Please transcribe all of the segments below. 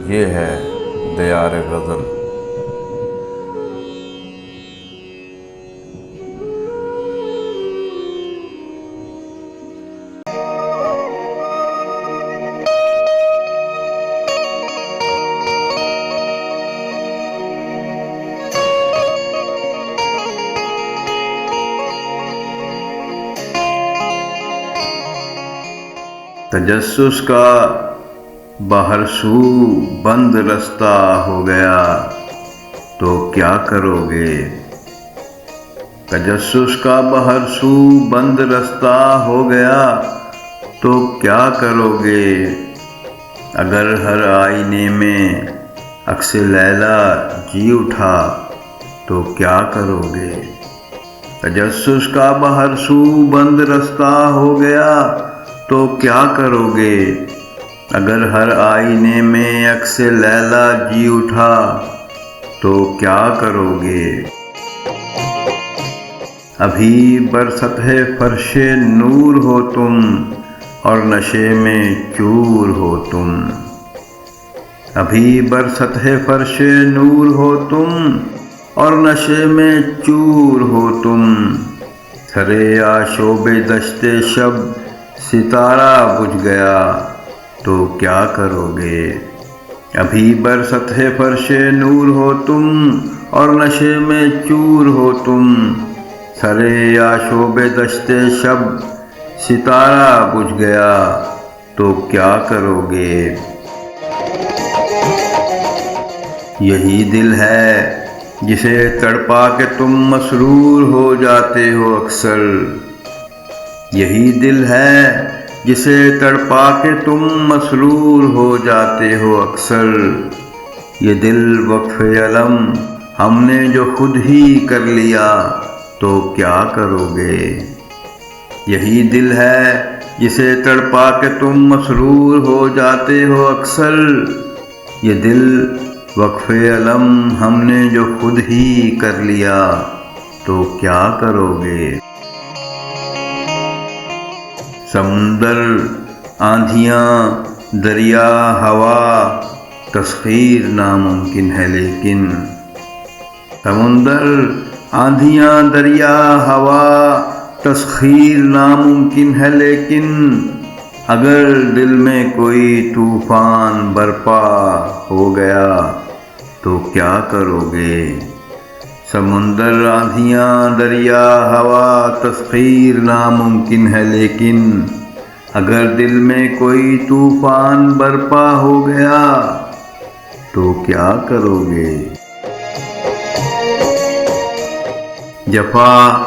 یہ ہے دیار غزل۔ تجسس کا باہر سو بند رستہ ہو گیا تو کیا کرو گے؟ تجسس کا باہر سو بند رستہ ہو گیا تو کیا کرو گے؟ اگر ہر آئینے میں عکس لیلا جی اٹھا تو کیا کرو گے؟ تجسس کا باہر سو بند رستہ ہو گیا تو کیا کرو گے؟ اگر ہر آئینے میں عکس لیلا جی اٹھا تو کیا کرو گے؟ ابھی بر سطح فرش نور ہو تم اور نشے میں چور ہو تم۔ ابھی بر سطح فرش نور ہو تم اور نشے میں چور ہو تم۔ سرے آشوب دشت شب ستارہ بجھ گیا تو کیا کرو گے؟ ابھی بر سطح فرش نور ہو تم اور نشے میں چور ہو تم۔ سرے آشوب دشت شب ستارہ بجھ گیا تو کیا کرو گے؟ یہی دل ہے جسے تڑپا کے تم مسرور ہو جاتے ہو اکثر۔ یہی دل ہے جسے تڑپا کے تم مسرور ہو جاتے ہو اکثر۔ یہ دل وقف علم ہم نے جو خود ہی کر لیا تو کیا کرو گے؟ یہی دل ہے جسے تڑپا کے تم مسرور ہو جاتے ہو اکثر۔ یہ دل وقف علم ہم نے جو خود ہی کر لیا تو کیا کرو گے؟ سمندر، آندھیاں، دریا، ہوا، تسخیر ناممکن ہے لیکن۔ سمندر، آندھیاں، دریا، ہوا، تسخیر ناممکن ہے لیکن۔ اگر دل میں کوئی طوفان برپا ہو گیا تو کیا کرو گے؟ سمندر، آندھیاں، دریا، ہوا، تسخیر ناممکن ہے لیکن۔ اگر دل میں کوئی طوفان برپا ہو گیا تو کیا کرو گے؟ جفا،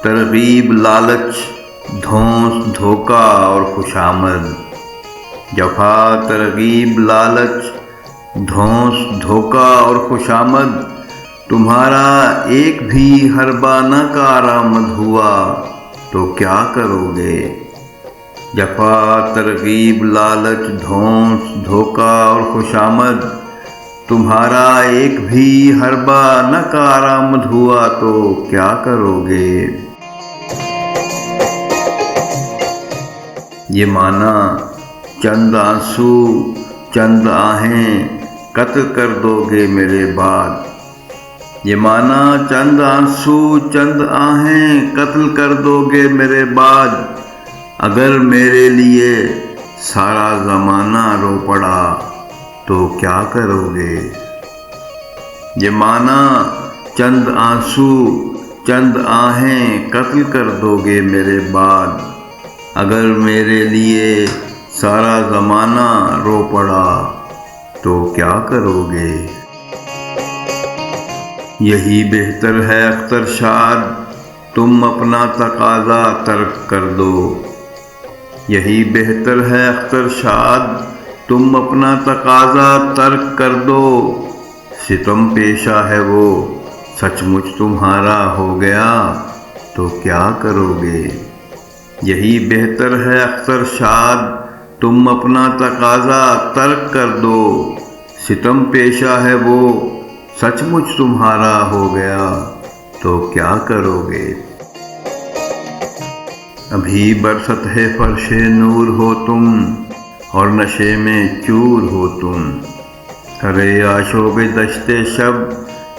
ترغیب، لالچ، دھونس، دھوکہ اور خوشامد۔ جفا، ترغیب، لالچ، دھونس، دھوکہ اور خوشامد۔ تمہارا ایک بھی حربہ نہ کارآمد ہوا تو کیا کرو گے؟ جفا، ترغیب، لالچ، دھونس، دھوکہ اور خوشامد۔ تمہارا ایک بھی حربہ نہ کارآمد ہوا تو کیا کرو گے؟ یہ مانا چند آنسو، چند آہیں قطع کر دو گے میرے بعد۔ یہ مانا چند آنسو، چند آہیں قتل کر دو گے میرے بعد۔ اگر میرے لیے سارا زمانہ رو پڑا تو کیا کرو گے؟ یہ مانا چند آنسو، چند آہیں قتل کر دو گے میرے بعد۔ اگر میرے لیے سارا زمانہ رو پڑا تو کیا کرو گے؟ یہی بہتر ہے اختر شاد تم اپنا تقاضا ترک کر دو۔ یہی بہتر ہے اختر شاد تم اپنا تقاضا ترک کر دو۔ ستم پیشہ ہے وہ سچ مچ تمہارا ہو گیا تو کیا کرو گے؟ یہی بہتر ہے اختر شاد تم اپنا تقاضا ترک کر دو۔ ستم پیشہ ہے وہ سچ مچ تمہارا ہو گیا تو کیا کرو گے؟ ابھی بر سطح فرش نور ہو تم اور نشے میں چور ہو تم۔ ارے آشوب دشت شب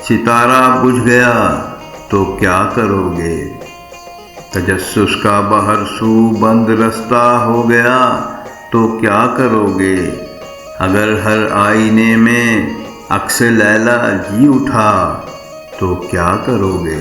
ستارہ بجھ گیا تو کیا کرو گے؟ تجسس کا بہر سو بند رستہ ہو گیا تو کیا کرو گے؟ اگر ہر آئینے میں عکس لیلا جی اٹھا تو کیا کرو گے؟